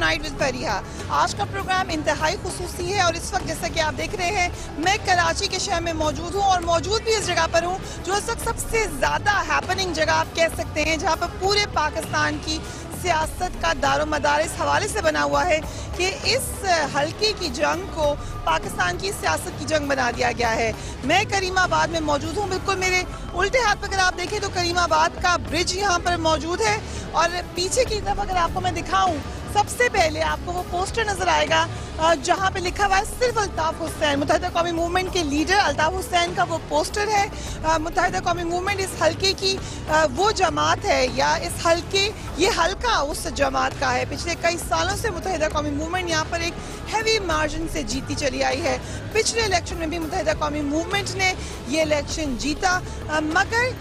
Night with Fariha. आज का programme इंतहाई खुसूसी है और इस वक्त जैसा कि आप देख रहे हैं मैं कराची के शहर में मौजूद हूँ और मौजूद भी इस जगह पर हूँ जो इस वक्त सबसे ज़्यादा हैपनिंग जगह आप कह सकते हैं, जहाँ पर पूरे पाकिस्तान की सियासत का दारोमदार इस हवाले से बना हुआ है कि इस हल्के की जंग को पाकिस्तान की सियासत की जंग बना दिया गया है। मैं करीमाबाद में मौजूद हूँ। बिल्कुल मेरे उल्टे हाथ पर अगर आप देखें तो करीमाबाद का ब्रिज यहाँ पर मौजूद है और पीछे की तरफ अगर आपको मैं दिखाऊं, सबसे पहले आपको वो पोस्टर नजर आएगा जहाँ पे लिखा हुआ है सिर्फ अल्ताफ हुसैन। मुत्तहिदा कौमी मूवमेंट के लीडर अल्ताफ हुसैन का वो पोस्टर है। मुत्तहिदा कौमी मूवमेंट इस हल्के की वो जमात है या इस हल्के ये हल्का उस जमात का है। पिछले कई सालों से मुत्तहिदा कौमी मूवमेंट यहाँ पर एक हैवी मार्जिन से जीती चली आई है। पिछले इलेक्शन में भी मुत्तहिदा कौमी मूवमेंट ने ये इलेक्शन जीता, मगर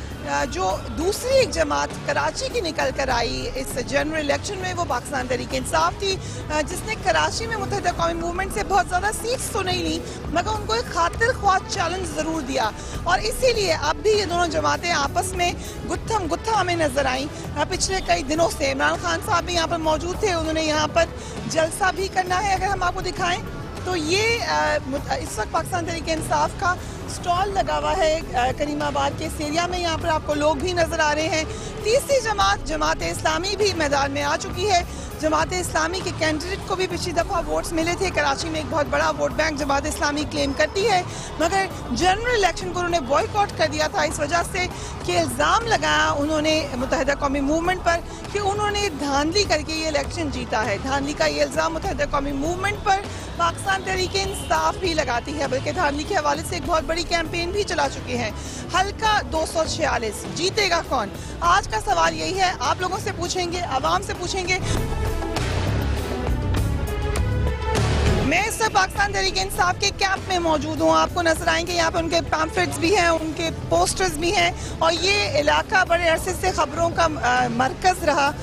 जो दूसरी एक जमात कराची की निकल कर आई इस जनरल इलेक्शन में वो पाकिस्तान तहरीक-ए-इंसाफ थी, जिसने कराची में मुत्तहिदा कौमी मूवमेंट से बहुत ज़्यादा सीट्स तो नहीं ली मगर उनको एक खातिर ख्वाह चैलेंज ज़रूर दिया और इसीलिए अब भी ये दोनों जमातें आपस में गुत्थम गुत्था हमें नजर आई। पिछले कई दिनों से इमरान खान साहब भी यहाँ पर मौजूद थे, उन्होंने यहाँ पर जलसा भी करना है। अगर हम आपको दिखाएं तो ये इस वक्त पाकिस्तान तहरीक-ए-इंसाफ का स्टॉल लगा हुआ है करीमाबाद के इस एरिया में। यहाँ पर आपको लोग भी नजर आ रहे हैं। तीसरी जमात जमात इस्लामी भी मैदान में आ चुकी है। जमात इस्लामी के कैंडिडेट को भी पिछली दफ़ा वोट्स मिले थे। कराची में एक बहुत बड़ा vote bank Jamaat Islami claim करती है, मगर जनरल इलेक्शन को उन्होंने बॉयकॉट कर दिया था इस वजह से कि इल्ज़ाम लगाया उन्होंने मुत्तहिदा कौमी मूवमेंट पर कि उन्होंने धांधली करके ये इलेक्शन जीता है। धांधली का ये इल्ज़ाम मुत्तहिदा कौमी मूवमेंट पर पाकिस्तान तहरीक-ए-इंसाफ भी लगाती है, बल्कि धांधली के हवाले से एक बहुत बड़ी कैंपेन भी चला चुके हैं। हल्का 246 जीतेगा कौन? आज का सवाल यही है, आप लोगों से पूछेंगे, आवाम से पूछेंगे। मैं इस पाकिस्तान तहरीक-ए-इंसाफ के कैंप में मौजूद हूँ। आपको नजर आएंगे यहाँ पे उनके पैम्फलेट्स भी हैं, उनके पोस्टर्स भी हैं और ये इलाका बड़े अरसे से खबरों का मरकज रहा।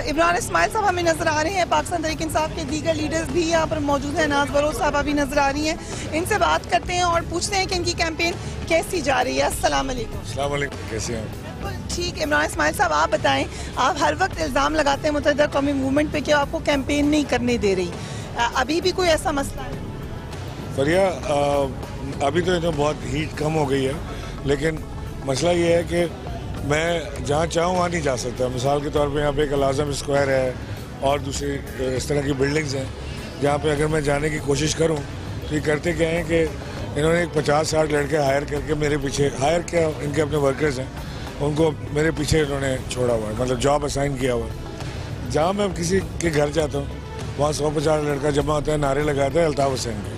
इमरान इस्माइल साहब हमें नजर आ रहे हैं, पाकिस्तान तहरीक-ए-इंसाफ के दीगर लीडर्स भी यहाँ पर मौजूद हैं, नाज बलोच साहबा भी नजर आ रही हैं। इनसे बात करते हैं और पूछते हैं कि इनकी कैंपेन कैसी जा रही है। अस्सलाम वालेकुम। अस्सलाम वालेकुम, कैसे हैं? ठीक। इमरान इस्माइल साहब आप बताएं, आप हर वक्त इल्ज़ाम लगाते हैं मुत्तहिदा कौमी मूवमेंट पे कि आपको कैंपेन नहीं करने दे रही, अभी भी कोई ऐसा मसला है? फरिया, अभी तो बहुत हीट कम हो गई है, लेकिन मसला ये है कि मैं जहाँ चाहूँ वहाँ नहीं जा सकता। मिसाल के तौर पे यहाँ पे एक अल-आज़म स्क्वायर है और दूसरी इस तरह की बिल्डिंग्स हैं जहाँ पे अगर मैं जाने की कोशिश करूँ तो ये करते क्या हैं कि इन्होंने एक 50-60 लड़के हायर करके मेरे पीछे, हायर क्या इनके अपने वर्कर्स हैं, उनको मेरे पीछे इन्होंने छोड़ा हुआ है, मतलब जॉब असाइन किया हुआ है। जहाँ मैं किसी के घर जाता हूँ वहाँ 150 लड़का जमा होता है, नारे लगाता है अल्ताफ हुसैन के,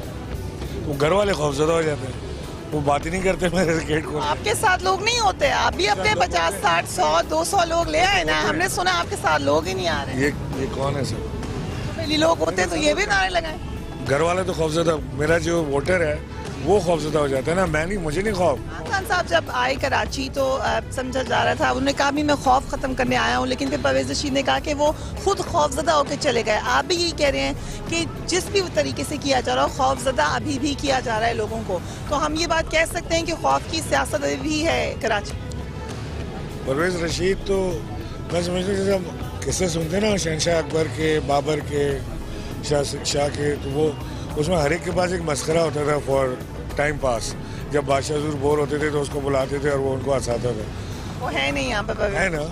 वो घर वाले खौफजदा हो जाते हैं, वो बात ही नहीं करते मेरे गेट को। आपके साथ लोग नहीं होते? आप भी अपने 50, 60, 100, 200 लोग ले आए ना, हमने सुना आपके साथ लोग ही नहीं आ रहे। ये कौन है सर? पहले लोग होते तो ये भी नारे लगाए। घर वाले तो खौफजदा, मेरा जो वोटर है वो खौफजदा हो जाता है ना, मैं नहीं, मुझे नहीं खौफ। खान साहब जब आए कराची तो समझा जा रहा था, उन्होंने कहा भी मैं खौफ ख़त्म करने आया हूँ, लेकिन फिर परवेज़ रशीद ने कहा कि वो खुद खौफजदा होकर चले गए। आप भी यही कह रहे हैं कि जिस भी तरीके से किया जा रहा हो खौफजदा अभी भी किया जा रहा है लोगों को, तो हम ये बात कह सकते हैं कि खौफ की सियासत अभी भी है कराची? परवेज़ रशीद तो मैं समझता हूँ जैसे हम किस्से सुनते हैं ना शहनशाह अकबर के, बाबर के, शाह के, तो वो उसमें हर एक के पास एक मस्खरा होता था फॉर टाइम पास। जब बादशाह हुजूर बोर होते थे तो उसको बुलाते थे और वो उनको हंसाता था। वो है नहीं यहाँ पर? है ना,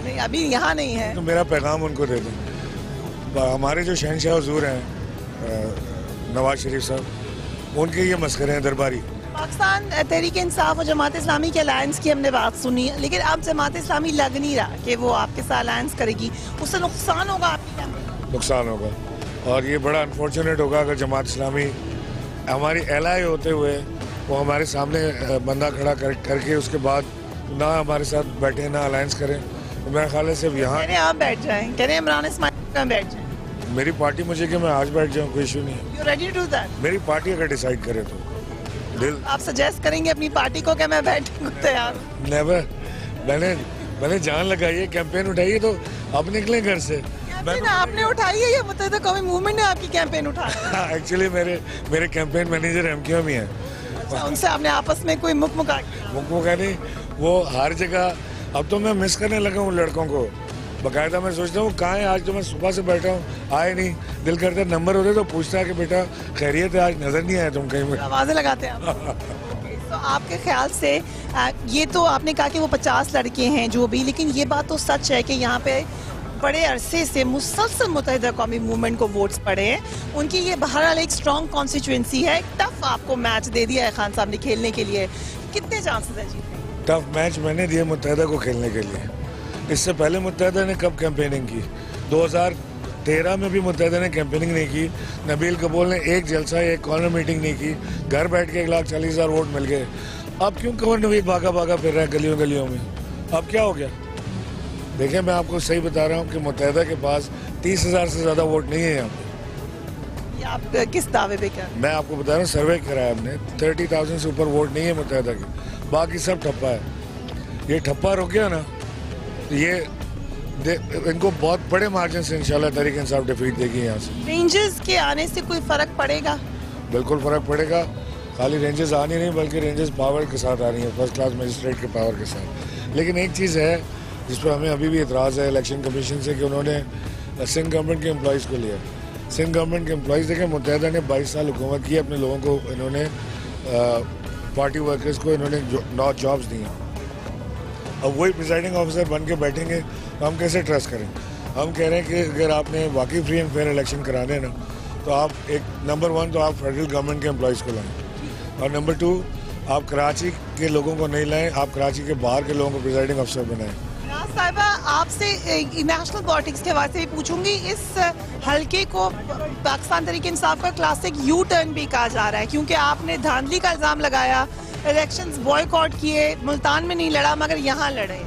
नहीं, अभी यहाँ नहीं है। तो मेरा पैगाम उनको दे दें। हमारे जो शहनशाह हुजूर हैं नवाज शरीफ साहब, उनके ये मस्खरे हैं दरबारी। पाकिस्तान तहरीक-ए-इंसाफ और जमात इस्लामी के अलायंस की हमने बात सुनी, लेकिन अब जमात इस्लामी लग नहीं रहा कि वो आपके साथ अलायंस करेगी, उससे नुकसान होगा आपकी कैंपेन? नुकसान होगा और ये बड़ा अनफॉर्चुनेट होगा अगर जमात इस्लामी हमारी एलआई होते हुए वो हमारे सामने बंदा खड़ा करके उसके बाद ना हमारे साथ बैठे ना अलायंस करें। तो मेरा ख्याल है सिर्फ यहाँ आप बैठ जाएं, कह रहे हैं इमरान इस्माइल बैठ जाएं। मेरी पार्टी मुझे कि मैं आज बैठ जाऊँ, कोई इशू नहीं है। You ready to do that? मेरी पार्टी अगर डिसाइड करे तो दिल आप सजेस्ट करेंगे अपनी पार्टी को कि मैं बैठने को तैयार? नेवर। मैंने जान लगाई है, कैंपेन उठाई है, तो अब निकले घर से। आपने उठाई है या मुत्तहिदा कौमी मूवमेंट ने आपकी कैंपेन उठाई? एक्चुअली मेरे कैंपेन मैनेजर एमक्यूएम ही है। अच्छा, उनसे आपने आपस में कोई मुकमुका नहीं, वो हर जगह अब तो मैं मिस करने लगा हूँ लड़कों को। बाकायदा मैं सोचता हूँ कहाँ है, आज तो मैं सुबह से बैठा हूँ, आए नहीं। दिल करता है नंबर होते तो पूछता है कि बेटा खैरियत है, आज नजर नहीं आया तुम कहीं में। आवाजें लगाते हैं आप। तो आपके ख्याल से ये तो आपने कहा कि वो 50 लड़के हैं जो भी, लेकिन ये बात तो सच है कि यहाँ पे बड़े अरसे से मुसलसल मुत्तहिदा कौमी मूवमेंट को वोट्स पड़े हैं। उनकी ये बहरहाल एक स्ट्रॉन्ग कॉन्स्टिट्यूंसी है। टफ आपको मैच दे दिया है खान साहब ने खेलने के लिए, कितने चांसेस है जीतने? टफ मैच मैंने दिया मुत्तहिदा को खेलने के लिए। इससे पहले मुत्तहिदा ने कब कैंपेनिंग की? 2013 में भी मुत्तहिदा ने कैंपेनिंग नहीं की। नबील कपूर ने एक जलसा, एक कॉर्नर मीटिंग नहीं की। घर बैठ के 1,40,000 वोट मिल गए। अब क्यों कमर नवीद भागा भागा फिर रहा है गलियों गलियों में? अब क्या हो गया? देखिए, मैं आपको सही बता रहा हूँ कि मुत्तहिदा के पास 30,000 से ज़्यादा वोट नहीं है यहाँ पे। ये आप किस दावे पे क्या? मैं आपको बता रहा हूँ, सर्वे कराया हमने, 30,000 से ऊपर वोट नहीं है मुत्तहिदा की। बाकी सब ठप्पा है। ये ठप्पा रुक गया ना, तो ये इनको बहुत बड़े मार्जिन से इंशाल्लाह तहरीक इंसाफ डिफीट देगी यहाँ से। रेंजर्स के आने से कोई फर्क पड़ेगा? बिल्कुल फ़र्क पड़ेगा। खाली रेंजर्स आनी नहीं, बल्कि रेंजर्स पावर के साथ आ रही हैं, फर्स्ट क्लास मजिस्ट्रेट के पावर के साथ। लेकिन एक चीज़ है जिस पर हमें अभी भी एतराज़ है इलेक्शन कमीशन से, कि उन्होंने सिंध गवर्नमेंट के एम्प्लॉज़ को लिया। सिंध गवर्नमेंट के एम्प्लॉज़ देखें, मुत्तहिदा ने 22 साल हुकूमत की, अपने लोगों को इन्होंने पार्टी वर्कर्स को इन्होंने 9 जॉब्स दी हैं। अब वही प्रिजाइडिंग ऑफिसर बन के बैठेंगे तो हम कैसे ट्रस्ट करें? हम कह रहे हैं कि अगर आपने वाकई फ्री एंड फेयर इलेक्शन कराने ना, तो आप एक नंबर 1 तो आप फेडरल गवर्नमेंट के एम्प्लॉयज़ को लाएं, और नंबर 2 आप कराची के लोगों को नहीं लाएं, आप कराची के बाहर के लोगों को प्रिजाइडिंग ऑफिसर बनाएं। साहिबा, आपसे नेशनल पॉलिटिक्स के हवाले से पूछूंगी। इस हल्के को पाकिस्तान तहरीक इंसाफ का क्लासिक यू टर्न भी कहा जा रहा है, क्योंकि आपने धांधली का इल्जाम लगाया, इलेक्शंस बॉयकॉट किए, मुल्तान में नहीं लड़ा मगर यहाँ लड़े।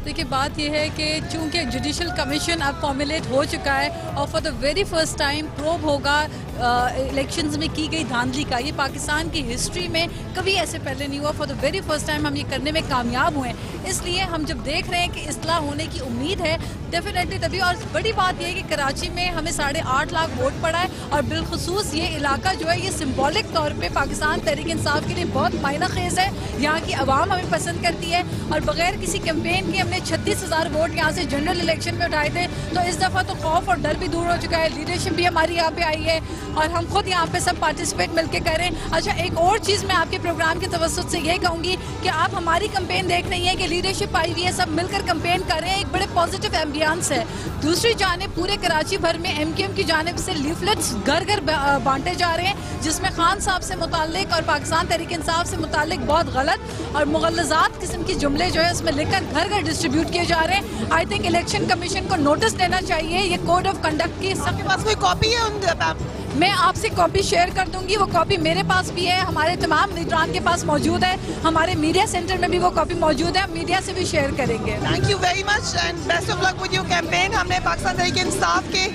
देखिए, बात यह है कि चूंकि जुडिशल कमीशन अब फॉर्मुलेट हो चुका है और for the very first time probe होगा इलेक्शंस में की गई धांधली का। ये पाकिस्तान की हिस्ट्री में कभी ऐसे पहले नहीं हुआ। For the very first time हम ये करने में कामयाब हुए हैं। इसलिए हम जब देख रहे हैं कि इस्लाह होने की उम्मीद है, डेफिनेटली तभी। और बड़ी बात यह है कि कराची में हमें 8.5 लाख वोट पड़ा है, और बिलखसूस ये इलाका जो है ये सिम्बॉलिक तौर पर पाकिस्तान तहरीक इंसाफ के लिए बहुत मायना खेज है। यहाँ की आवाम हमें पसंद करती है, और बगैर किसी कैंपेन के हमने 36,000 वोट यहाँ से जनरल इलेक्शन में उठाए थे। तो इस दफ़ा तो खौफ और डर भी दूर हो चुका है। लीडरशिप भी हमारी यहाँ पे आई है, और हम खुद यहाँ पे सब पार्टिसिपेट मिलके करें। अच्छा, एक और चीज़ मैं आपके प्रोग्राम के तवज्जुह से ये कहूँगी कि आप हमारी कैंपेन देख रही हैं कि लीडरशिप आई हुई है, सब मिलकर कैंपेन कर रहे हैं, एक बड़े पॉजिटिव एम्बियंस है। दूसरी जानिब पूरे कराची भर में MKM की जानिब से लीफलेट्स घर घर बांटे जा रहे हैं, जिसमें खान साहब से मुताल्लिक और पाकिस्तान तहरीक इंसाफ से मुताल्लिक बहुत गलत और मुगल्लज़ात किस्म की जुमले जो है उसमें लिखकर घर घर डिस्ट्रीब्यूट किए जा रहे हैं। आई थिंक इलेक्शन कमीशन को नोटिस देना चाहिए। ये कोड ऑफ कंडक्ट की आपके पास कोई कॉपी है उन? मैं आपसे कॉपी शेयर कर दूंगी। वो कॉपी मेरे पास भी है, हमारे तमाम लीडरान के पास मौजूद है, हमारे मीडिया सेंटर में भी वो कॉपी मौजूद है। मीडिया से भी शेयर करेंगे। Thank you very much and best of luck with your campaign. हमने पाकिस्तान तहरीक इंसाफ के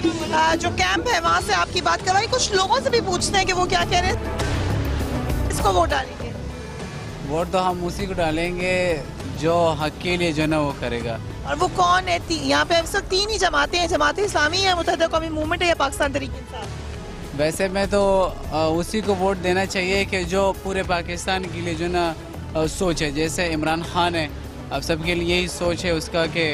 जो कैंप है वहाँ से आपकी बात करवाई। कुछ लोगों से भी पूछते हैं कि वो क्या कह रहे हैं। इसको वोट डालेंगे? वोट तो हम उसी को डालेंगे जो हक के लिए जो ना वो करेगा। और वो कौन है? यहाँ पे अब 3 ही जमातें हैं, जमात इस्लामी है, मुत्तहिदा कौमी मूवमेंट है, या पाकिस्तान तहरीक इंसाफ? वैसे में तो उसी को वोट देना चाहिए कि जो पूरे पाकिस्तान के लिए जो ना सोच है। जैसे इमरान खान है, अब सबके लिए यही सोच है उसका कि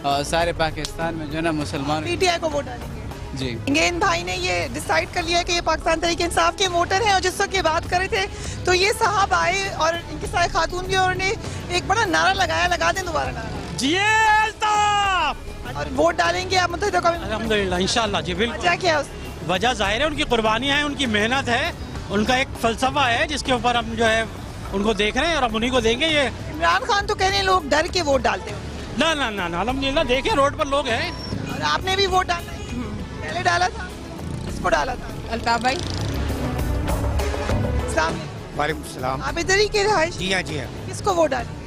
सारे पाकिस्तान में जो ना मुसलमान। PTI को वोट डालेंगे जी। इन भाई ने ये डिसाइड कर लिया कि ये पाकिस्तान तहरीक इंसाफ के वोटर हैं। और जिस वक्त ये बात कर रहे थे तो ये साहब आए और इनके साथ खातून भी, और उन्होंने एक बड़ा नारा लगाया। लगा दें दोबारा नारा। और वोट डालेंगे आप मुत्तहिदा कौमी? अल्हम्दुलिल्लाह, इंशाल्लाह जी, बिल्कुल। वजह क्या है? वजह जाहिर है उनकी कुर्बानियाँ हैं, उनकी मेहनत है, उनका एक फलसफा है जिसके ऊपर हम जो है उनको देख रहे हैं और हम उन्हीं को देंगे। ये इमरान खान तो कह रहे हैं लोग डर के वोट डालते हैं। ना ना ना ना, अल्हम्दुलिल्लाह देखे रोड पर लोग हैं। और आपने भी वोट डाला? पहले डाला था? किसको डाला था? अल्ताफ भाई। वालेकुम सलाम। आप इधर ही के रहायश? जी हाँ, जी हाँ। किसको वोट डाली?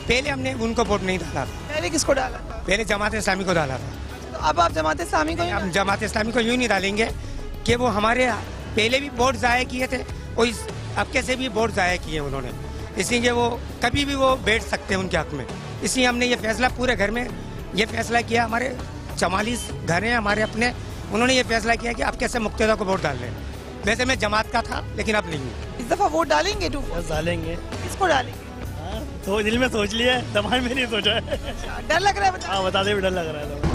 पहले हमने उनको वोट नहीं डाला था। पहले किसको डाला था? पहले जमात इस्लामी को डाला था। तो अब आप जमात इस्लामी को? हम जमात इस्लामी को यूँ नहीं डालेंगे कि वो हमारे पहले भी वोट ज़ाया किए थे और इस अब कैसे भी वोट ज़ाया किए उन्होंने, इसलिए वो कभी भी वो बैठ सकते हैं उनके हक में। इसलिए हमने ये फैसला पूरे घर में ये फैसला किया। हमारे 44 घर हैं हमारे अपने, उन्होंने ये फैसला किया कि आप कैसे मुक्तदा को वोट डाल रहे हैं। वैसे मैं जमात का था लेकिन अब नहीं हूँ। इस दफा वोट डालेंगे? डालेंगे। किसको डालेंगे? तो दिल में सोच लिया है, दिमाग में नहीं सोचा है। डर लग रहा है? हाँ, बता दे, डर लग रहा है।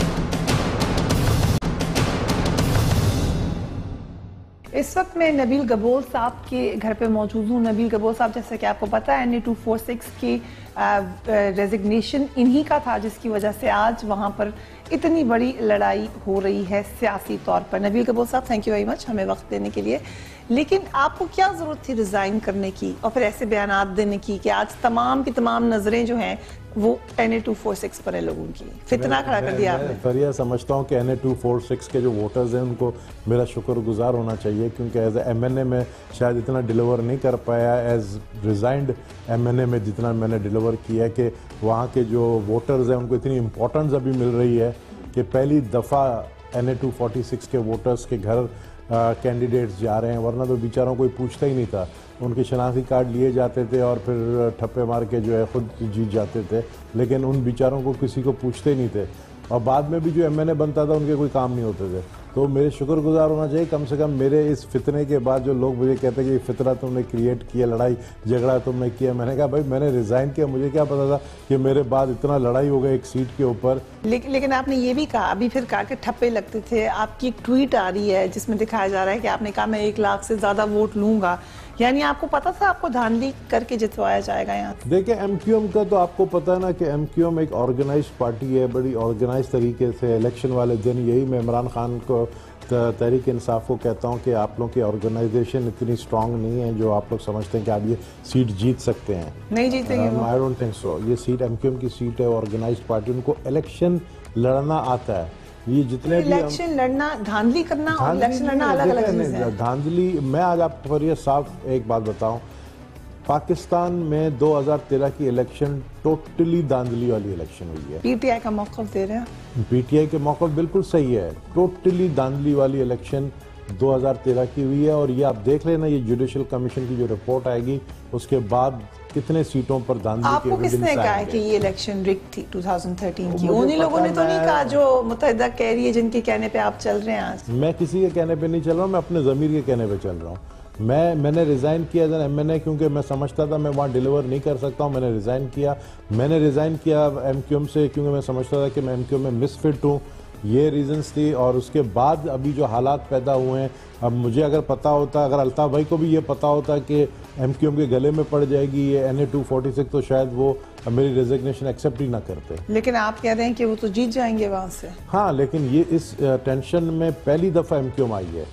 इस वक्त मैं नबील गबोल साहब के घर पे मौजूद हूँ। नबील गबोल साहब, जैसे कि आपको पता है, NA 246 की रेजिग्नेशन इन्हीं का था, जिसकी वजह से आज वहाँ पर इतनी बड़ी लड़ाई हो रही है सियासी तौर पर। नबील गबोल साहब, थैंक यू वेरी मच हमें वक्त देने के लिए। लेकिन आपको क्या ज़रूरत थी रिज़ाइन करने की और फिर ऐसे बयानात देने की कि आज तमाम की तमाम नज़रें जो हैं वो NA 246 पर है, लोगों की फितना खड़ा कर दिया आपने। फरिया समझता हूँ कि NA 246 के जो वोटर्स हैं उनको मेरा शुक्रगुजार होना चाहिए, क्योंकि एज MNA में शायद इतना डिलीवर नहीं कर पाया एज रिजाइंड MNA में जितना मैंने डिलीवर किया है, कि वहाँ के जो वोटर्स हैं उनको इतनी इम्पोर्टेंस अभी मिल रही है कि पहली दफ़ा NA 246 के वोटर्स के घर कैंडिडेट्स जा रहे हैं, वरना तो बेचारों कोई पूछता ही नहीं था। उनके शनाख्ती कार्ड लिए जाते थे और फिर ठप्पे मार के जो है खुद जीत जाते थे, लेकिन उन बेचारों को किसी को पूछते ही नहीं थे। और बाद में भी जो MNA बनता था उनके कोई काम नहीं होते थे। तो मेरे शुक्रगुजार होना चाहिए कम से कम मेरे इस फितने के बाद। जो लोग मुझे कहते हैं कि फितना तुमने क्रिएट किया, लड़ाई झगड़ा तुमने किया, मैंने कहा भाई मैंने रिज़ाइन किया, मुझे क्या पता था कि मेरे बाद इतना लड़ाई हो गई एक सीट के ऊपर। लेकिन आपने ये भी कहा, अभी फिर कहा कि ठप्पे लगते थे। आपकी एक ट्वीट आ रही है जिसमें दिखाया जा रहा है कि आपने कहा मैं 1 लाख से ज़्यादा वोट लूँगा, यानी आपको पता था आपको धांधली करके जितवाया जाएगा यहाँ? देखिए, MQM का तो आपको पता है ना कि MQM एक ऑर्गेनाइज्ड पार्टी है, बड़ी ऑर्गेनाइज तरीके से। इलेक्शन वाले दिन यही मैं इमरान खान को, तहरीक इंसाफ को कहता हूँ कि आप लोगों की ऑर्गेनाइजेशन इतनी स्ट्रांग नहीं है जो आप लोग समझते हैं कि आप ये सीट जीत सकते हैं। नहीं जीतेंगे। I don't think so. ये सीट MQM की सीट है, ऑर्गेनाइज्ड पार्टी, उनको इलेक्शन लड़ना आता है। ये जितने भी इलेक्शन लड़ना, धांधली करना और इलेक्शन लड़ना अलग अलग चीज़ें हैं। धांधली, मैं आज आपको फरिया साफ एक बात बताऊं, पाकिस्तान में 2013 की इलेक्शन टोटली धांधली वाली इलेक्शन हुई है। PTI का मौक़िफ़ दे रहे हैं। PTI के मौक़िफ़ बिल्कुल सही है। टोटली धांधली वाली इलेक्शन 2013 की हुई है, और ये आप देख लेना, ये जुडिशल कमीशन की जो रिपोर्ट आएगी उसके बाद कितने सीटों पर धांधली के आपको किसने कहा है कि ये इलेक्शन रिग थी 2013 की? उन्हीं लोगों ने तो नहीं कहा जो मुत्तहिदा कह रही है, जिनके कहने पे आप चल रहे हैं आज। मैं किसी के कहने पे नहीं चल रहा हूँ, मैं अपने ज़मीर के कहने पे चल रहा हूँ। मैंने रिज़ाइन किया एज एन MNA, क्योंकि मैं समझता था मैं वहाँ डिलीवर नहीं कर सकता हूँ। मैंने रिज़ाइन किया MQM से, क्योंकि मैं समझता था कि मैं MQM में मिसफिट हूँ। ये रीजंस थी। और उसके बाद अभी जो हालात पैदा हुए हैं, अब मुझे अगर पता होता, अगर अल्ताफ़ भाई को भी ये पता होता कि MQM के गले में पड़ जाएगी ये NA 246, तो शायद वो मेरी रेजिग्नेशन एक्सेप्ट ही ना करते। लेकिन आप कह रहे हैं कि वो तो जीत जाएंगे वहाँ से। हाँ, लेकिन ये इस टेंशन में पहली दफ़ा MQM आई है।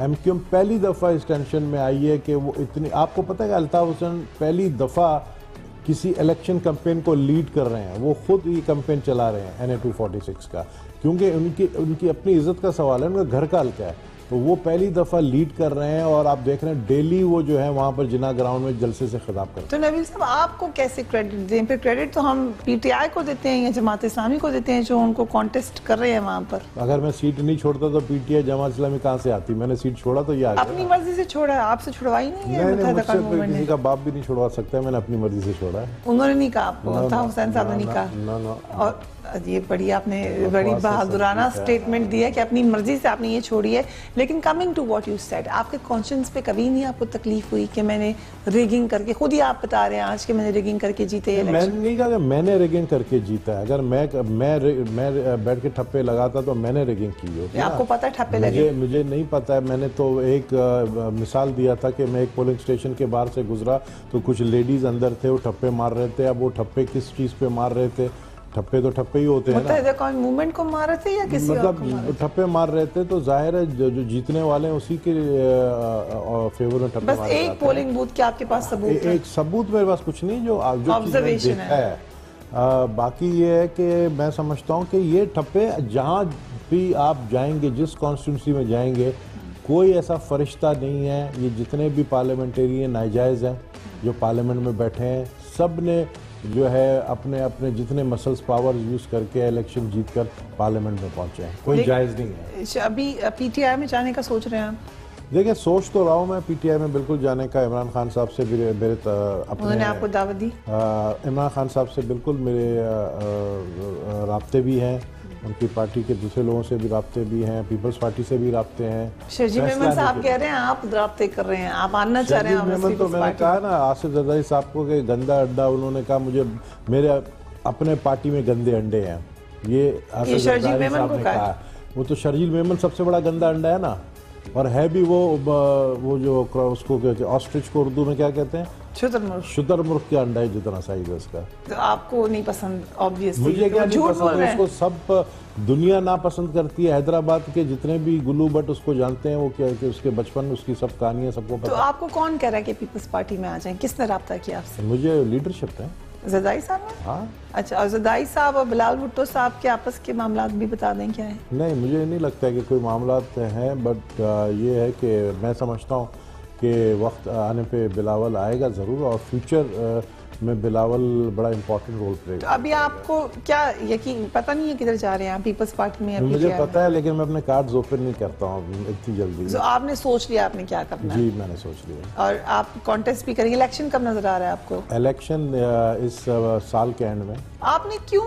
MQM पहली दफ़ा इस टेंशन में आई है कि वो इतनी, आपको पता है कि अल्ताफ़ हुसैन पहली दफ़ा किसी इलेक्शन कैंपेन को लीड कर रहे हैं, वो खुद ये कैंपेन चला रहे हैं NA 246 का, क्योंकि उनकी अपनी इज्जत का सवाल है, उनका घर का हल्का है, तो वो पहली दफ़ा लीड कर रहे हैं। और आप देख रहे हैं डेली वो जो है वहाँ पर जिना ग्राउंड में जलसे से खिताब करते हैं। तो नबील साहब, आपको कैसे क्रेडिट दें? फिर क्रेडिट तो हम PTI को देते हैं या जमात इस्लामी को देते हैं जो उनको कॉन्टेस्ट कर रहे हैं वहाँ पर। अगर मैं सीट नहीं छोड़ता तो PTI जमात इस्लामी कहाँ से आती? मैंने सीट छोड़ा तो ये आ गया। अपनी मर्जी से छोड़ा है, आपसे छुड़वाई नहीं है? किसी का बाप भी नहीं छुड़वा सकता है, मैंने अपनी मर्जी से छोड़ा है। उन्होंने नहीं कहा आपको? अल्ताफ़ हुसैन साहब ने नहीं कहा? और ये बड़ी आपने बड़ी बहादुराना स्टेटमेंट दिया कि अपनी मर्जी से आपने ये छोड़ी है। लेकिन coming to what you said, आपके कॉन्शियंस पे कभी नहीं आपको तकलीफ हुई कि मैंने रिगिंग करके, खुद ही आप बता रहे हैं आज कि मैंने रिगिंग करके जीते ये इलेक्शन? मैंने नहीं कहा कि मैंने रिगिंग करके जीता है। अगर मैं बैठ के ठप्पे लगाता तो मैंने रिगिंग की होती। आपको पता है ठप्पे लगे? मुझे नहीं पता है। मैंने तो एक मिसाल दिया था कि मैं एक पोलिंग स्टेशन के बाहर से गुजरा तो कुछ लेडीज अंदर थे, वो ठप्पे मार रहे थे। अब वो ठप्पे किस चीज़ पे मार रहे थे? ठप्पे तो ठप्पे ही होते हैं ना। कौन मूवमेंट को मार रहे थे या किसी और को? मतलब ठप्पे मार रहे थे तो जाहिर है जो जीतने वाले हैं उसी के फेवर में ठप्पे बस एक पोलिंग बूथ के आपके पास सबूत है? एक सबूत मेरे पास कुछ नहीं, जो ऑब्जर्वेशन है। बाकी ये है कि मैं समझता हूँ कि ये ठप्पे जहाँ भी आप जाएंगे, जिस कॉन्स्टिट्यूंसी में जाएंगे, कोई ऐसा फरिश्ता नहीं है। ये जितने भी पार्लियामेंटेरियन नाजायज़ हैं जो पार्लियामेंट में बैठे हैं, सब ने जो है अपने अपने जितने मसल्स पावर्स यूज़ करके इलेक्शन जीत कर पार्लियामेंट में पहुंचे हैं। कोई जायज़ नहीं है। अभी PTI में जाने का सोच रहे हैं आप? देखिए, सोच तो रहा हूँ मैं PTI में बिल्कुल जाने का। इमरान खान साहब से भी उन्होंने आपको दावत दी? इमरान खान साहब से बिल्कुल मेरे राब्ते भी हैं, उनकी पार्टी के दूसरे लोगों से भी राब्ते भी हैं, पीपल्स पार्टी से भी राब्ते हैं। शर्जील मेमन साहब कह रहे हैं आप राब्ते कर रहे हैं, आप आना चाह रहे हैं? मेमन तो मैंने कहा ना आसिफ जरदारी साहब को कि गंदा अड्डा, उन्होंने कहा मुझे मेरे अपने पार्टी में गंदे अंडे हैं। ये आसिफ जरदारी साहब ने कहा। वो तो शर्जील मेमन सबसे बड़ा गंदा अंडा है ना। और है भी वो जो उसको ऑस्ट्रिच को उर्दू में क्या कहते हैं, शुतुरमुर्ग के अंडा है जितना साइज है उसका। तो आपको नहीं पसंद ऑब्वियसली, मुझे क्या नहीं पसंद है, उसको सब दुनिया ना पसंद करती है। हैदराबाद के जितने भी गुल्लू भट्ट उसको जानते हैं, वो क्या कि उसके बचपन में उसकी सब कहानियां सबको पता। तो आपको कौन कह रहा है कि पीपल्स पार्टी में आ जाएं? किसने राब्ता किया आपसे? मुझे लीडरशिप है। ज़रदारी साहब? हाँ। अच्छा, और ज़रदारी साहब और बिलावल भुट्टो साहब के आपस के मामला भी बता दें क्या है? नहीं, मुझे नहीं लगता है कि कोई मामला हैं, बट ये है कि मैं समझता हूँ कि वक्त आने पे बिलावल आएगा ज़रूर, और फ्यूचर में बिलावल बड़ा इंपॉर्टेंट रोल प्ले। तो अभी आपको क्या यकीन, पता नहीं है किधर जा रहे हैं आप पीपल्स पार्टी में? मुझे पता है, लेकिन मैं अपने कार्ड्स ओपन नहीं करता हूँ इतनी जल्दी। तो आपने सोच लिया आपने क्या करना है? जी, मैंने सोच लिया। और आप कॉन्टेस्ट भी करेंगे? इलेक्शन कब नजर आ रहा है आपको? इलेक्शन इस साल के एंड में। आपने क्यों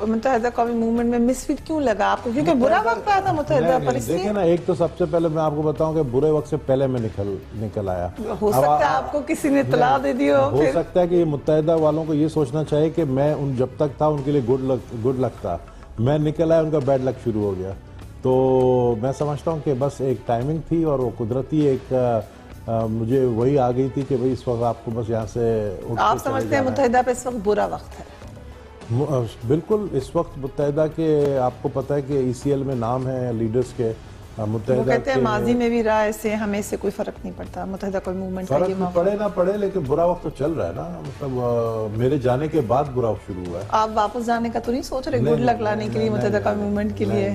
मुत्तहिदा कौमी मूवमेंट में मिसफिट क्यों लगा आपको? क्योंकि बुरा वक्त आया था मुत्तहिदा पर, इसलिए? देखिए ना, एक तो सबसे पहले मैं आपको बताऊं कि बुरे वक्त से पहले मैं निकल आया। हो सकता है आपको किसी ने इत्तला दे दी हो सकता है कि मुत्तहिदा वालों को ये सोचना चाहिए कि मैं जब तक था उनके लिए गुड लक था, मैं निकल आया उनका बैड लक शुरू हो गया। तो मैं समझता हूँ कि बस एक टाइमिंग थी, और वो कुदरती एक मुझे वही आ गई थी कि भाई इस वक्त आपको बस यहाँ से आप समझते हैं मुत्तहिदा पे इस वक्त बुरा वक्त है? बिल्कुल, इस वक्त मुत्तहिदा के आपको पता है कि ECL में नाम है लीडर्स के। मुत्तहिदा कहते हैं माजी में भी रहा, ऐसे हमें से कोई फर्क नहीं पड़ता, मुत्तहिदा कोई मूवमेंट फर्क पड़े ना पड़े, लेकिन बुरा वक्त तो चल रहा है ना। मतलब मेरे जाने के बाद बुरा वक्त शुरू हुआ है। आप वापस जाने का तो नहीं सोच रहे गुड लक लाने के लिए मुत्तहिदा कौमी मूवमेंट के लिए?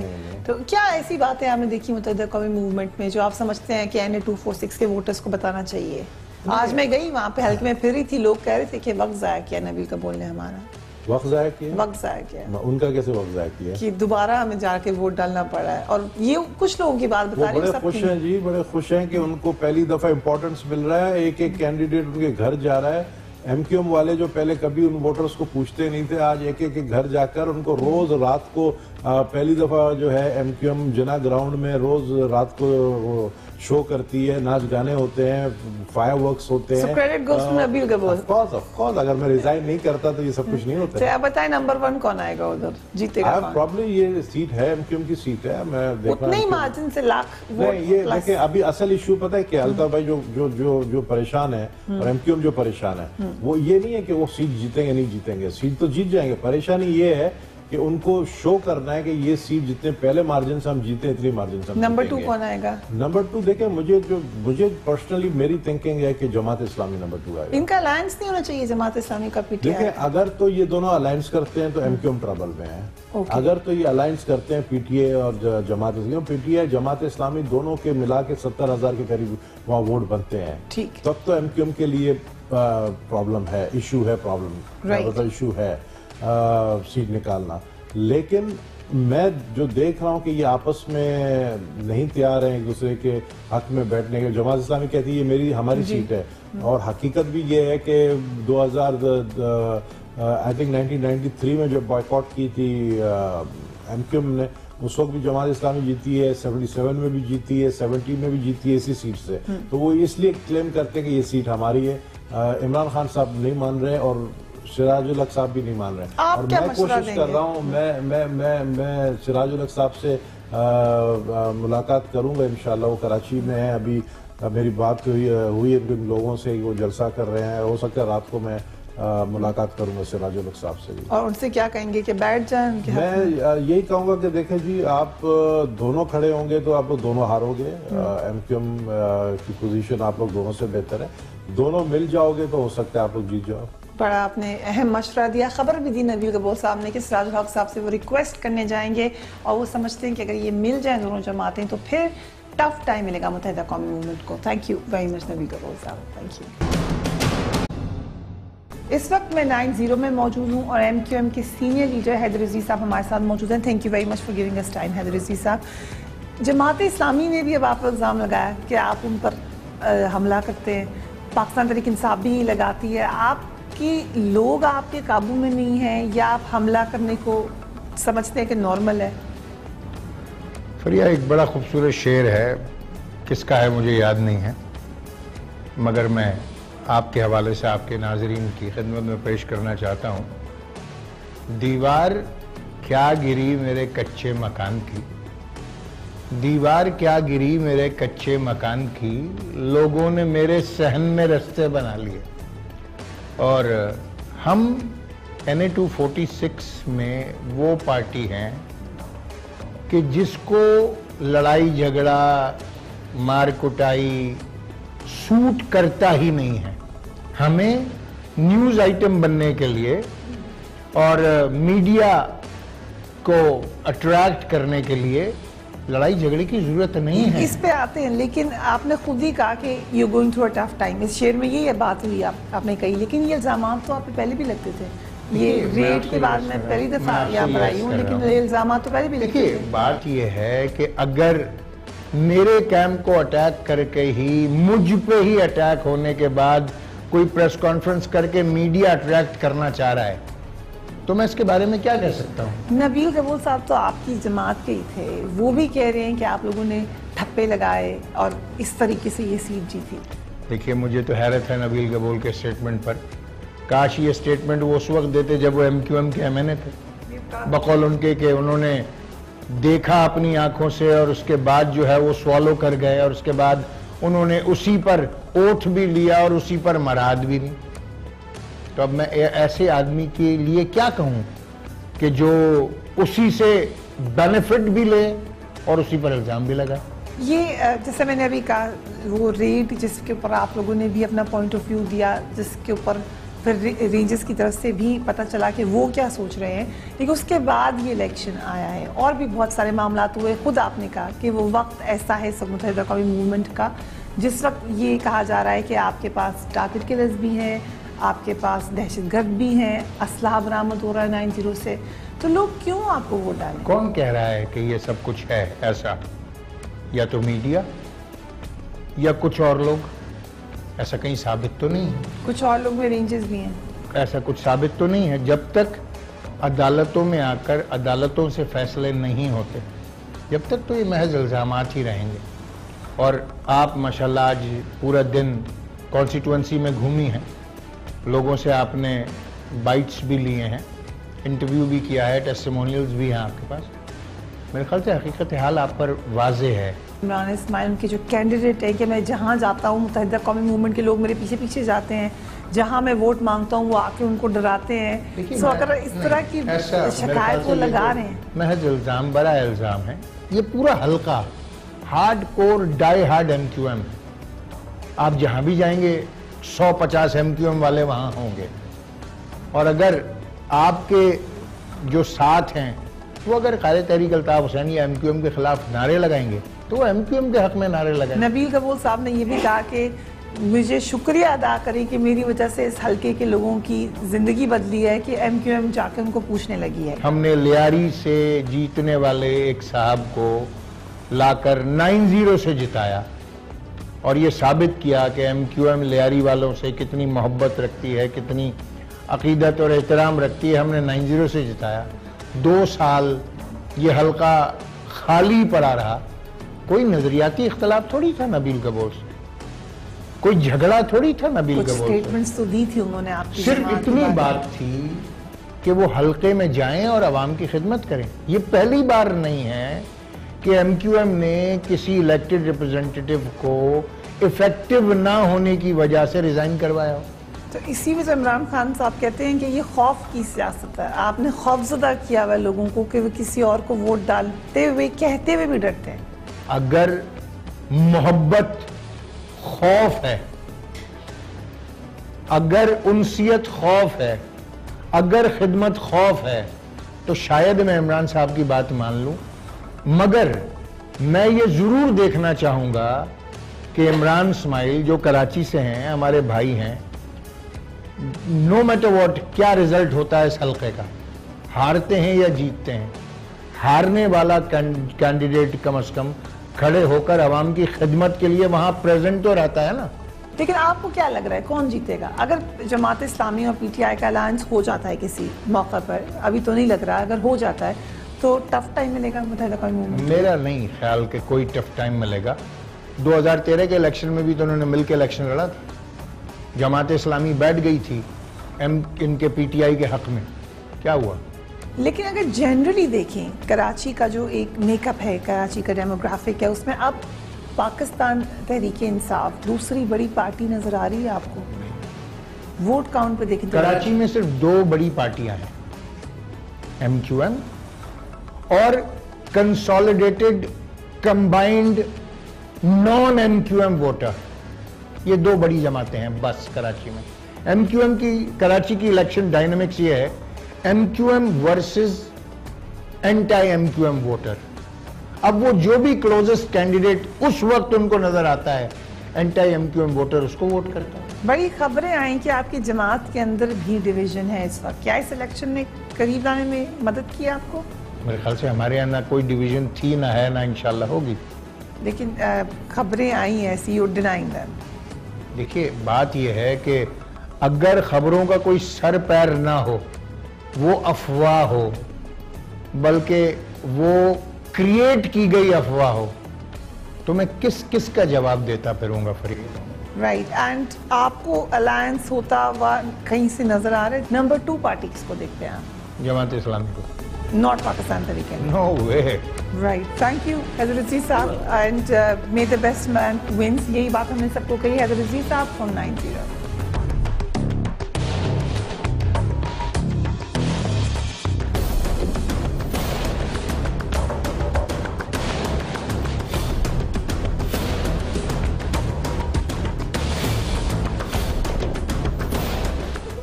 तो क्या ऐसी बातें आपने देखी मुत्तहिदा कौमी मूवमेंट में जो आप समझते हैं कि NA 246 के वोटर्स को बताना चाहिए? आज मैं गई वहाँ पे, हल्के में फिर रही थी, लोग कह रहे थे कि वक्त जाया किया नबील का बोलने हमारा। वक्त जाया किया? वक्त जाया किया। उनका कैसे वक्त जाया किया? कि दोबारा हमें जाके वोट डालना पड़ा है, और ये कुछ लोगों की बात बता रही हूँ। बड़े खुश हैं जी, बड़े खुश हैं कि उनको पहली दफा इंपॉर्टेंस मिल रहा है। एक एक कैंडिडेट उनके घर जा रहा है। MQM वाले जो पहले कभी उन वोटर्स को पूछते नहीं थे, आज एक एक घर जाकर उनको रोज रात को पहली दफा जो है MQM जिना ग्राउंड में रोज रात को शो करती है, नाच गाने होते हैं, फायरवर्क्स होते हैं। Credit goes to Nabeel Gabol. Of course, अगर मैं रिजाइन नहीं करता तो ये सब कुछ नहीं होता। तो आप बताएं नंबर 1 कौन आएगा उधर, जीतेगा कौन? प्रॉब्ली ये सीट है MQM की सीट है। मैं उतने ही मार्जिन से लाख वोट। ये देखिए, अभी असल इशू पता है क्या, अल्ताफ भाई जो परेशान है और MQM जो परेशान है, वो ये नहीं है कि वो सीट जीतेंगे नहीं जीतेंगे, सीट तो जीत जाएंगे। परेशानी ये है कि उनको शो करना है कि ये सीट जितने पहले मार्जिन से हम जीते, इतनी मार्जिन से। नंबर 2 कौन आएगा? नंबर 2 देखें, मुझे पर्सनली मेरी थिंकिंग है कि जमात इस्लामी नंबर 2 आएगा। इनका अलायंस नहीं होना चाहिए जमात इस्लामी का PTI? देखिए, अगर तो ये दोनों अलायंस करते हैं तो MQM ट्रबल में है। अगर तो ये अलायंस करते हैं PTA और जमात इस्लामी, PTI जमात इस्लामी दोनों के मिला के 70,000 के करीब वहाँ वोट बनते हैं, ठीक, तब तो MQM के लिए प्रॉब्लम है, इशू है, प्रॉब्लम इशू है सीट निकालना। लेकिन मैं जो देख रहा हूँ कि ये आपस में नहीं तैयार हैं एक दूसरे के हक में बैठने के। जमात इस्लामी कहती है ये हमारी सीट है, और हकीकत भी ये है कि 1993 में जो बॉयकॉट की थी MQM ने, उस वक्त भी जमात इस्लामी जीती है, 77 में भी जीती है, 70 में भी जीती है इसी सीट से। तो वो इसलिए क्लेम करते हैं कि ये सीट हमारी है। इमरान खान साहब नहीं मान रहे और सिराजुल हक साहब भी नहीं मान रहे। और मैं कोशिश कर रहा हूँ, मैं सिराजुल हक साहब से मुलाकात करूंगा इंशाल्लाह। वो कराची में है अभी, मेरी बात हुई है इन लोगों से, वो जलसा कर रहे हैं। हो सकता है रात को मैं मुलाकात करूंगा सिराजुल हक साहब से भी। और उनसे क्या कहेंगे कि बैठ जाएं? मैं यही कहूंगा कि देखें जी, आप दोनों खड़े होंगे तो आप लोग दोनों हारोगे। MQM की पोजीशन आप लोग दोनों से बेहतर है, दोनों मिल जाओगे तो हो सकता है आप लोग जीत जाओ। बड़ा आपने अहम मशवरा दिया। खबर भी दी नबील गबोर साहब ने कि सिराजुल हक साहब से वो रिक्वेस्ट करने जाएंगे, और वो समझते हैं कि अगर ये मिल जाए दोनों जमातें तो फिर टफ टाइम मिलेगा मुत्तहिदा कौमी मूवमेंट को। Thank you very much Nabeel Gabor साहब, थैंक यू। इस वक्त मैं 90 में मौजूद हूँ और MQM के सीनियर लीडर हैदर रज़वी साहब हमारे साथ मौजूद हैं। Thank you very much for giving us time Haider Rizvi sahab. Jamaat इस्लामी ने भी अब आप पर इल्ज़ाम लगाया कि आप उन पर हमला करते हैं, पाकिस्तान तहरीक इंसाफ भी लगाती है। आपकी लोग आपके काबू में नहीं हैं, या आप हमला करने को समझते हैं कि नॉर्मल है? फरिया, एक बड़ा खूबसूरत शेर है, किसका है मुझे याद नहीं है, मगर मैं आपके हवाले से आपके नाजरीन की खिदमत में पेश करना चाहता हूँ। दीवार क्या गिरी मेरे कच्चे मकान की, दीवार क्या गिरी मेरे कच्चे मकान की, लोगों ने मेरे सहन में रास्ते बना लिए। और हम NA-246 में वो पार्टी हैं कि जिसको लड़ाई झगड़ा मार कुटाई सूट करता ही नहीं है। हमें न्यूज़ आइटम बनने के लिए और मीडिया को अट्रैक्ट करने के लिए लड़ाई झगड़े की जरूरत नहीं है। इस पे आते हैं, लेकिन आपने खुद ही कहा कि you going through a tough time. इस शेर में ये बात हुई आपने कही, लेकिन ये इल्जाम तो आप पे पहले भी लगते थे। ये रेड के बाद में पहली दफा यहाँ पर आई हूँ, लेकिन ये इल्जाम तो पहले भी लगते थे। देखिए, बात ये है कि अगर मेरे कैंप को अटैक करके ही, मुझ पे ही अटैक होने के बाद कोई प्रेस कॉन्फ्रेंस करके मीडिया अट्रैक्ट करना चाह रहा है, तो मैं इसके बारे में क्या कह सकता हूँ। नबील गबूल साहब तो आपकी जमात के ही थे, वो भी कह रहे हैं कि आप लोगों ने ठप्पे लगाए और इस तरीके से ये सीट जीती। देखिए, मुझे तो हैरत है नबील गबूल के स्टेटमेंट पर। काश ये स्टेटमेंट वो उस वक्त देते जब वो MQM के MNA थे। बकौल उनके कि उन्होंने देखा अपनी आंखों से और उसके बाद जो है वो स्वॉलो कर गए, और उसके बाद उन्होंने उसी पर ओथ भी लिया और उसी पर मराद भी नहीं। तो अब मैं ऐसे आदमी के लिए क्या कहूं कि जो उसी से बेनिफिट भी ले और उसी पर इल्जाम भी लगा। ये जैसे मैंने अभी कहा, वो रेड जिसके ऊपर आप लोगों ने भी अपना पॉइंट ऑफ व्यू दिया, जिसके ऊपर फिर रेंजर्स की तरफ से भी पता चला कि वो क्या सोच रहे हैं, लेकिन उसके बाद ये इलेक्शन आया है और भी बहुत सारे मामला हुए। खुद आपने कहा कि वो वक्त ऐसा है मुत्तहिदा कौमी मूवमेंट का जिस वक्त ये कहा जा रहा है कि आपके पास टारगेट किलर्स भी हैं, आपके पास दहशतगर्द भी हैं, असलहा बरामद हो रहा है 90 से, तो लोग क्यों आपको वोट डालें? कौन कह रहा है कि ये सब कुछ है ऐसा? या तो मीडिया या कुछ और लोग। ऐसा कहीं साबित तो नहीं है। कुछ और लोग में रेंजेस भी हैं, ऐसा कुछ साबित तो नहीं है। जब तक अदालतों में आकर अदालतों से फैसले नहीं होते, जब तक तो ये महज इल्ज़ामात ही रहेंगे। और आप माशाल्लाह आज पूरा दिन कॉन्स्टिट्यूंसी में घूमी हैं, लोगों से आपने बाइट्स भी लिए हैं, इंटरव्यू भी किया है, टेस्टिमोनियल्स भी हैं आपके पास। मेरे ख्याल से हकीकत हाल आप पर वाज़े है। इमरान इस्माइल के जो कैंडिडेट है कि मैं जहाँ जाता हूँ मुत्तहिदा कौमी मूवमेंट के लोग मेरे पीछे पीछे जाते हैं, जहाँ मैं वोट मांगता हूँ वो आके उनको डराते हैं। सो अगर इस तरह की शिकायत वो लगा रहे हैं, महज इल्ज़ाम, बड़ा इल्ज़ाम है। ये पूरा हल्का hard core die hard MQM, आप जहाँ भी जाएंगे 150 MQM वाले वहाँ होंगे। और अगर आपके जो साथ हैं वो अगर क़ायद तहरीक अल्ताफ़ हुसैन या MQM के खिलाफ नारे लगाएंगे तो वो MQM के हक में नारे लगाएंगे। नबील गबूल साहब ने ये भी कहा कि मुझे शुक्रिया अदा करें कि मेरी वजह से इस हल्के के लोगों की ज़िंदगी बदली है कि MQM जाके उनको पूछने लगी है। हमने लियारी से जीतने वाले एक साहब को लाकर 90 से जिताया और ये साबित किया कि MQM लियारी वालों से कितनी मोहब्बत रखती है, कितनी अकीदत और एहतराम रखती है। हमने 90 से जिताया। 2 साल ये हल्का खाली पड़ा रहा। कोई नजरियाती इख्तलाफ थोड़ी था नबील गबूल से, कोई झगड़ा थोड़ी था नबील गबूल से। स्टेटमेंट्स तो दी थी उन्होंने आपकी, सिर्फ इतनी बात थी कि वो हल्के में जाएं और आवाम की खिदमत करें। ये पहली बार नहीं है कि MQM ने किसी इलेक्टेड रिप्रेजेंटेटिव को इफेक्टिव ना होने की वजह से रिजाइन करवाया हो। तो इसी वजह इमरान खान साहब कहते हैं कि ये खौफ की सियासत है। आपने खौफजदा किया हुआ लोगों को कि वे किसी और को वोट डालते हुए कहते हुए भी डरते हैं। अगर मोहब्बत खौफ है, अगर उनसियत खौफ है, अगर खिदमत खौफ है, तो शायद मैं इमरान साहब की बात मान लूं। मगर मैं ये जरूर देखना चाहूंगा कि इमरान इस्माइल जो कराची से हैं, हमारे भाई हैं, नो मैटर व्हाट क्या रिजल्ट होता है इस हल्के का, हारते हैं या जीतते हैं, हारने वाला कैंडिडेट कम से कम खड़े होकर आवाम की खिदमत के लिए वहां प्रेजेंट तो रहता है ना। लेकिन आपको क्या लग रहा है कौन जीतेगा? अगर जमात इस्लामी और PTI का अलायंस हो जाता है किसी मौके पर, अभी तो नहीं लग रहा, अगर हो जाता है तो टफ टाइम मिलेगा मुत्तहिदा कौमी मूवमेंट? मेरा नहीं ख्याल कि कोई टफ टाइम मिलेगा। 2013 के इलेक्शन में भी तो उन्होंने मिलकर इलेक्शन लड़ा था। जमात इस्लामी बैठ गई थी इनके PTI के हक में, क्या हुआ? लेकिन अगर जनरली देखें कराची का जो एक मेकअप है, कराची का डेमोग्राफिक है, उसमें अब पाकिस्तान तहरीक इंसाफ दूसरी बड़ी पार्टी नजर आ रही है आपको? वोट काउंट पे देखें तो कराची में सिर्फ 2 बड़ी पार्टियां हैं, MQM और consolidated combined non MQM voter. ये 2 बड़ी जमातें हैं बस कराची में। MQM की कराची की इलेक्शन डायनामिक्स ये है, MQM versus anti MQM voter. अब वो जो भी क्लोजेस्ट कैंडिडेट उस वक्त उनको नजर आता है, एंटी MQM वोटर उसको वोट करता है। बड़ी खबरें आई कि आपकी जमात के अंदर भी डिवीजन है इस वक्त, क्या इस इलेक्शन ने करीब लाने में मदद की आपको? मेरे ख्याल से हमारे यहाँ ना कोई डिवीजन थी, ना है, ना इंशाल्लाह होगी। लेकिन खबरें आई हैं ऐसी, यू डिनाइंग दैम। देखिए बात यह है कि अगर खबरों का कोई सर पैर ना हो, वो अफवाह हो, बल्कि वो क्रिएट की गई अफवाह हो, तो मैं किस किस का जवाब देता फिरूंगा फरीद। राइट, एंड आपको अलायंस होता हुआ कहीं से नजर आ रहा है? नंबर 2 पार्टी किसको देखते हैं आप? जमात इस्लामी को। नॉट पाकिस्तान तरीके? No way. Right, thank you Haider Aziz sahab, and may the best man wins. यही बात हमने सबको कही। हैदर अजीज साहब फ्रॉम 90।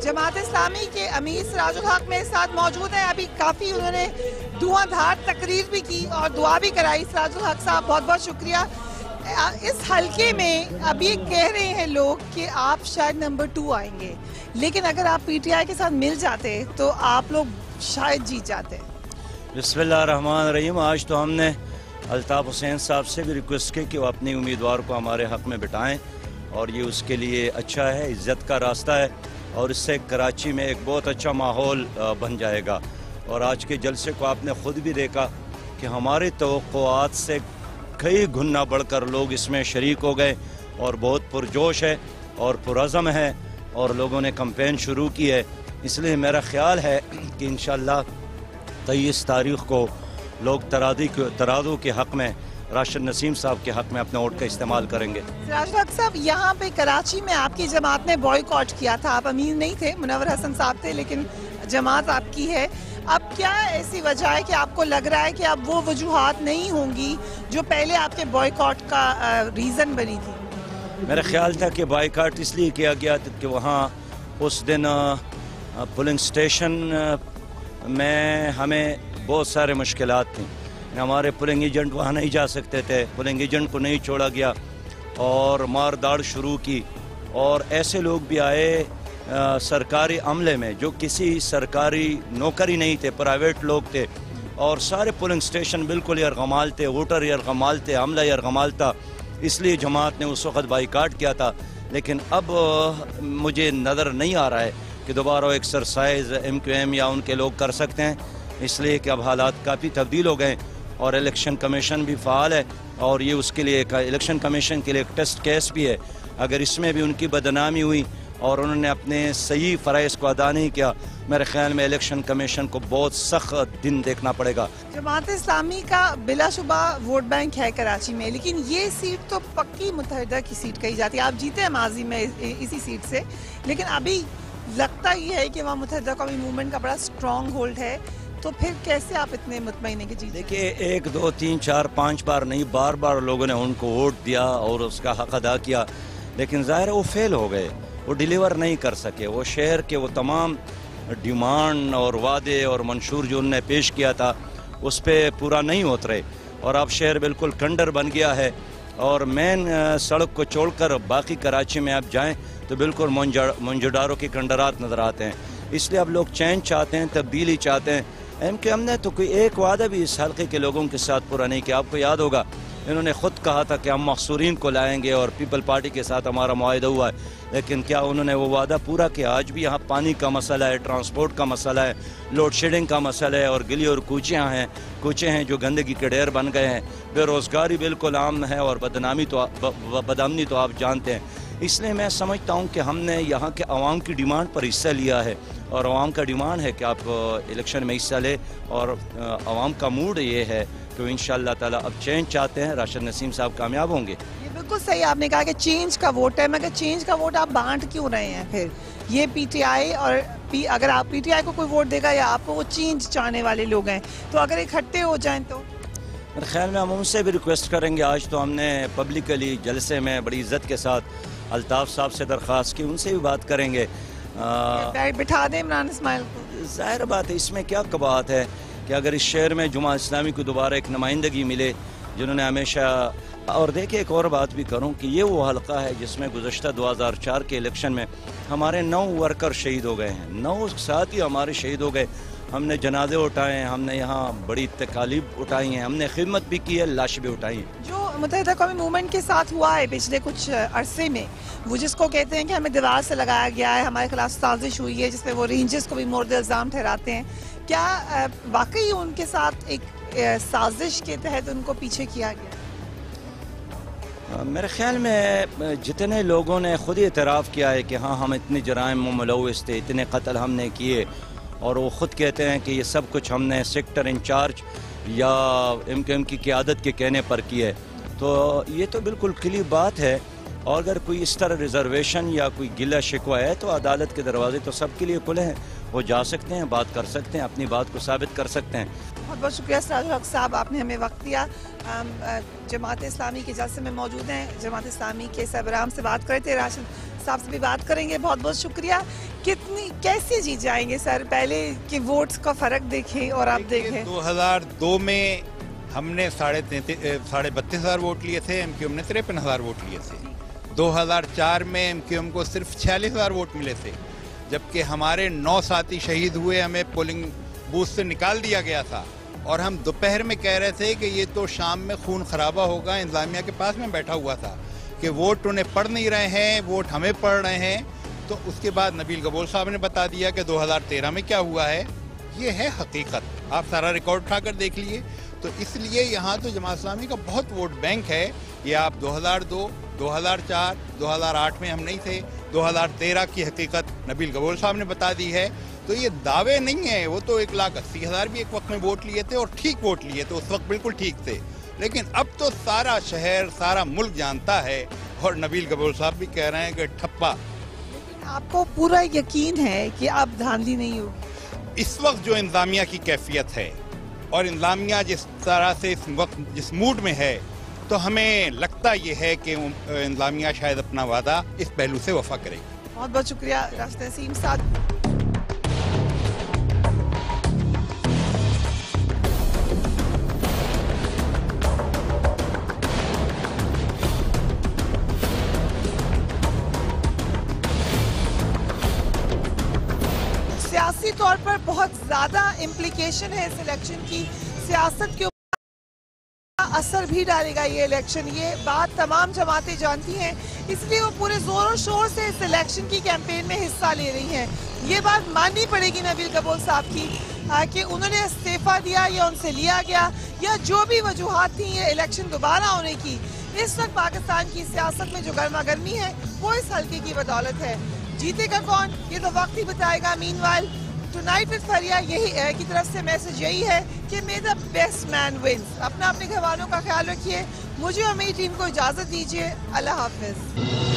जमात इस्लामी के अमीर सिराजुल हक मेरे साथ मौजूद हैं। अभी काफ़ी उन्होंने धुआंधार तकरीर भी की और दुआ भी कराई। सिराजुल हक साहब बहुत बहुत शुक्रिया। इस हलके में अभी कह रहे हैं लोग कि आप शायद नंबर 2 आएंगे, लेकिन अगर आप PTI के साथ मिल जाते तो आप लोग शायद जीत जाते। बिस्मिल्लाहिर्रहमानिर्रहीम। आज तो हमने अल्ताफ़ हुसैन साहब से भी रिक्वेस्ट की कि वो अपनी उम्मीदवार को हमारे हक़ में बिठाएं, और ये उसके लिए अच्छा है, इज़्ज़त का रास्ता है, और इससे कराची में एक बहुत अच्छा माहौल बन जाएगा। और आज के जलसे को आपने ख़ुद भी देखा कि हमारी तवक्कुआत से कई गुना बढ़कर लोग इसमें शरीक हो गए, और बहुत पुरजोश है और पुरज़म है, और लोगों ने कैंपेन शुरू की है। इसलिए मेरा ख्याल है कि इंशाअल्लाह 23 तारीख़ को लोग तरादू के हक़ में, राशिद नसीम साहब के हक़ में अपने वोट का इस्तेमाल करेंगे। सिराजुल हक साहब, यहाँ पे कराची में आपकी जमात ने बॉयकॉट किया था, आप अमीर नहीं थे, मुनव्वर हसन साहब थे, लेकिन जमात आपकी है। अब क्या ऐसी वजह है कि आपको लग रहा है कि अब वो वजूहात नहीं होंगी जो पहले आपके बॉयकॉट का रीज़न बनी थी? मेरा ख्याल था कि बॉयकॉट इसलिए किया गया कि वहाँ उस दिन पुलिंग स्टेशन में हमें बहुत सारे मुश्किलात थी। हमारे पुलिंग एजेंट वहाँ नहीं जा सकते थे, पुलिंग एजेंट को नहीं छोड़ा गया और मार दाड़ शुरू की। और ऐसे लोग भी आए सरकारी अमले में जो किसी सरकारी नौकरी नहीं थे, प्राइवेट लोग थे, और सारे पुलिंग स्टेशन बिल्कुल यरगमाल थे, वोटर यरगमाल थे, अमला यरगमाल था। इसलिए जमात ने उस वक़्त बाइकाट किया था। लेकिन अब मुझे नज़र नहीं आ रहा है कि दोबारा एक्सरसाइज MQM या उनके लोग कर सकते हैं, इसलिए कि अब हालात काफ़ी तब्दील हो गए और इलेक्शन कमीशन भी फ़ाल है, और ये उसके लिए इलेक्शन कमीशन के लिए एक टेस्ट केस भी है। अगर इसमें भी उनकी बदनामी हुई और उन्होंने अपने सही फ़राइज़ को अदा नहीं किया, मेरे ख्याल में इलेक्शन कमीशन को बहुत सख्त दिन देखना पड़ेगा। जमात इस्लामी का बिलाशुबा वोट बैंक है कराची में, लेकिन ये सीट तो पक्की मुत्तहिदा की सीट कही जाती है। आप जीते हैं माजी में इसी सीट से, लेकिन अभी लगता ही है कि वहाँ मुत्तहिदा कौमी मूवमेंट का बड़ा स्ट्रॉन्ग होल्ड है, तो फिर कैसे आप इतने मुतमईन हैं कि जीत? देखिए, 1, 2, 3, 4, 5 बार नहीं, बार बार लोगों ने उनको वोट दिया और उसका हक अदा किया, लेकिन ज़ाहिर है वो फेल हो गए, वो डिलीवर नहीं कर सके। वो शहर के वो तमाम डिमांड और वादे और मंशूर जो उन्होंने पेश किया था उस पर पूरा नहीं उतरे, और अब शहर बिल्कुल खंडर बन गया है। और मेन सड़क को छोड़कर बाकी कराची में आप जाएं तो बिल्कुल मंजोडारों के खंडरात नज़र आते हैं। इसलिए अब लोग चैन चाहते हैं, तब्दीली चाहते हैं। MQM ने तो कोई एक वादा भी इस हल्के के लोगों के साथ पूरा नहीं किया। आपको याद होगा इन्होंने ख़ुद कहा था कि हम महसूरीन को लाएंगे और पीपल पार्टी के साथ हमारा मुआहदा हुआ है, लेकिन क्या उन्होंने वो वादा पूरा किया? आज भी यहाँ पानी का मसला है, ट्रांसपोर्ट का मसला है, लोड शेडिंग का मसला है, और गली और कूचे हैं जो गंदगी के ढेर बन गए हैं। बेरोज़गारी बिल्कुल आम है, और बदनामी तो बदअमनी तो आप जानते हैं। इसलिए मैं समझता हूँ कि हमने यहाँ के अवाम की डिमांड पर हिस्सा लिया है और अवाम का डिमांड है कि आप इलेक्शन में हिस्सा लें और अवाम का मूड ये है कि वो इंशाअल्लाह ताला अब चेंज चाहते हैं। राशिद नसीम साहब कामयाब होंगे। ये बिल्कुल सही आपने कहा कि चेंज का वोट है, मगर चेंज का वोट आप बांट क्यों रहे हैं फिर? ये पीटीआई और अगर आप पीटीआई को कोई वोट देगा या आपको वो चेंज चाहने वाले लोग हैं, तो अगर इकट्ठे हो जाएं तो मेरे ख्याल में हम उनसे भी रिक्वेस्ट करेंगे। आज तो हमने पब्लिकली जलसे में बड़ी इज्जत के साथ अल्ताफ़ साहब से दरख्वास्त की, उनसे भी बात करेंगे। बिठा दें इमरान इस्माइल को। ज़ाहिर बात है, इसमें क्या कबाहत है कि अगर इस शहर में जुमा इस्लामी को दोबारा एक नुमाइंदगी मिले जिन्होंने हमेशा। और देखिए एक और बात भी करूं कि ये वो हल्का है जिसमें गुज़श्ता 2004 के इलेक्शन में हमारे 9 वर्कर शहीद हो गए हैं, 9 साथी हमारे शहीद हो गए। हमने जनाजे उठाए हैं, हमने यहाँ बड़ी तकालीफ उठाई हैं, हमने खिदमत भी की है, लाश भी उठाई है। जो मुत्तहिदा कौमी मूवमेंट के साथ हुआ है पिछले कुछ अरसे में, वो जिसको कहते हैं कि हमें दीवार से लगाया गया है, हमारे खिलाफ साजिश हुई है, जिसमें वो रेंजर्स को भी मोर्द इल्ज़ाम ठहराते हैं, क्या वाकई उनके साथ एक साजिश के तहत उनको पीछे किया गया? मेरे ख्याल में जितने लोगों ने खुद ही एतराफ़ किया है कि हाँ हम इतने जराइम में मुलव्वस थे, इतने कत्ल हमने किए, और वो ख़ुद कहते हैं कि ये सब कुछ हमने सेक्टर इंचार्ज या एमकेएम की क़यादत के कहने पर किए, तो ये तो बिल्कुल क्लियर बात है। और अगर कोई इस तरह रिजर्वेशन या कोई गिला शिकवा है तो अदालत के दरवाजे तो सबके लिए खुले हैं, वो जा सकते हैं, बात कर सकते हैं, अपनी बात को साबित कर सकते हैं। बहुत बहुत शुक्रिया सिराजुल हक साहब, आपने हमें वक्त दिया। जमात इस्लामी के जलसे में मौजूद हैं, जमात इस्लामी के सरबराह से बात करे थे, राशिद साहब से भी बात करेंगे। बहुत बहुत शुक्रिया। कैसे जीत जाएंगे सर? पहले के वोट्स का फ़र्क देखें और आप देखें। 2002 में हमने 32,500 वोट लिए थे, एमक्यूएम ने 53,000 वोट लिए थे। 2004 में एमक्यूएम को सिर्फ 46,000 वोट मिले थे, जबकि हमारे 9 साथी शहीद हुए, हमें पोलिंग बूथ से निकाल दिया गया था और हम दोपहर में कह रहे थे कि ये तो शाम में खून खराबा होगा। इंतजामिया के पास में बैठा हुआ था कि वोट उन्हें पढ़ नहीं रहे हैं, वोट हमें पढ़ रहे हैं। तो उसके बाद नबील गबोल साहब ने बता दिया कि 2013 में क्या हुआ है। ये है हकीकत, आप सारा रिकॉर्ड उठाकर देख लिए। तो इसलिए यहाँ तो जमात इस्लामी का बहुत वोट बैंक है। ये आप 2002, 2004, 2008 में हम नहीं थे, 2013 की हकीकत नबील गबोल साहब ने बता दी है। तो ये दावे नहीं है, वो तो 1,80,000 भी एक वक्त में वोट लिए थे और ठीक वोट लिए थे, उस वक्त बिल्कुल ठीक थे। लेकिन अब तो सारा शहर, सारा मुल्क जानता है और नबील गबोल साहब भी कह रहे हैं कि ठप्पा। लेकिन आपको पूरा यकीन है कि अब धांधली नहीं होगी? इस वक्त जो इंतजामिया की कैफियत है और इंतजामिया जिस तरह से इस वक्त जिस मूड में है, तो हमें लगता ये है कि इंतजामिया शायद अपना वादा इस पहलू से वफा करेगी। बहुत बहुत शुक्रिया राशिद नसीम साहब। सियासी तौर पर बहुत ज़्यादा इम्प्लीकेशन है इस इलेक्शन की, सियासत के असर भी डालेगा ये इलेक्शन, ये बात तमाम जमातें जानती हैं, इसलिए वो पूरे जोरों शोर से इस इलेक्शन की कैंपेन में हिस्सा ले रही हैं। ये बात माननी पड़ेगी नबील गबोल साहब की कि उन्होंने इस्तीफा दिया या उनसे लिया गया या जो भी वजूहात थी ये इलेक्शन दोबारा होने की, इस वक्त पाकिस्तान की सियासत में जो गर्मा गर्मी है वो इस हल्के की बदौलत है। जीतेगा कौन ये तो वक्त ही बताएगा। मीनवाइल टुनाइट विद फरिया यही की तरफ से मैसेज यही है कि may the best man wins. अपने घर वालों का ख्याल रखिए, मुझे और मेरी टीम को इजाज़त दीजिए। अल्लाह हाफिज़।